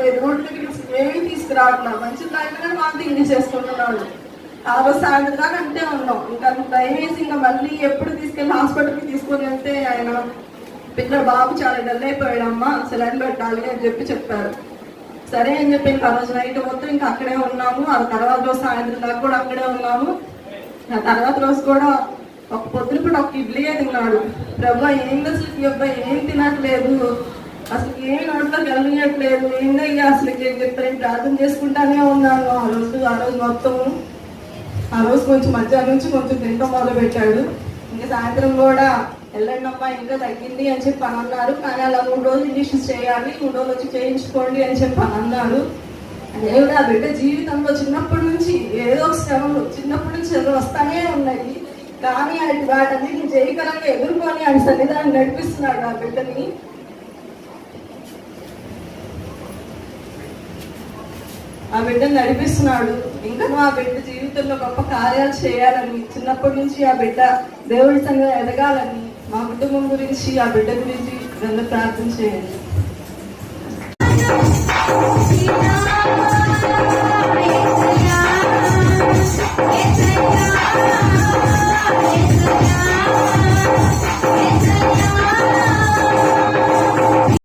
లేదు, రోడ్డు దగ్గర ఏమీ తీసుకురావట్లా, మంచి టైంలో వాంతింగ్ చేసుకుంటున్నాడు. ఆ రోజు సాయంత్రం దాకా అంతే ఉన్నాం. ఇంకా టైం వేసి ఇంకా మళ్ళీ ఎప్పుడు తీసుకెళ్ళి హాస్పిటల్కి తీసుకొని వెళ్తే ఆయన పిల్లల బాబు చాలా డల్ అయిపోయాడమ్మా, సెలైన్ పెట్టాలి అని చెప్పారు. సరే అని చెప్పి ఇంకా ఆ రోజు నైట్ మొత్తం ఇంకా అక్కడే ఉన్నాము. ఆ తర్వాత రోజు సాయంత్రం దాకా కూడా అక్కడే ఉన్నాము. ఆ తర్వాత రోజు కూడా ఒక పొద్దున కూడా ఒక ఇడ్లీయే తిన్నాడు. ప్రభా ఏం అసలు అబ్బాయి ఏం తినట్లేదు, అసలు ఏం నోట్లోకి వెళ్ళట్లేదు, ఏందయ్యా అసలు చెప్పాను. ప్రార్థన చేసుకుంటానే ఉన్నాను ఆ రోజు మొత్తము. ఆ రోజు కొంచెం మధ్యాహ్నం నుంచి కొంచెం తింటాం మొదలు పెట్టాడు. ఇంకా సాయంత్రం కూడా వెళ్ళండి అమ్మా ఇంకా తగ్గింది అని చెప్పి అని అన్నారు. కానీ అలా 3 రోజులు ఇంజక్షన్స్ చేయాలి, 3 రోజులు వచ్చి చేయించుకోండి అని చెప్పి అని అన్నారు. దేవుడు ఆ బిడ్డ జీవితంలో చిన్నప్పటి నుంచి ఏదో ఒక శ్రమలు చిన్నప్పటి నుంచి వస్తానే ఉన్నాయి. కానీ వాటన్నిటిని జయకరంగా ఎదుర్కొని ఆయన సన్నిధానం నడిపిస్తున్నాడు ఆ బిడ్డని. ఆ బిడ్డను నడిపిస్తున్నాడు. ఇంకా ఆ బిడ్డ జీవితంలో గొప్ప కార్యాలు చేయాలని, చిన్నప్పటి నుంచి ఆ బిడ్డ దేవుడి సంగతి ఎదగాలని, మా కుటుంబం గురించి ఆ బిడ్డ గురించి ప్రార్థన చేయండి.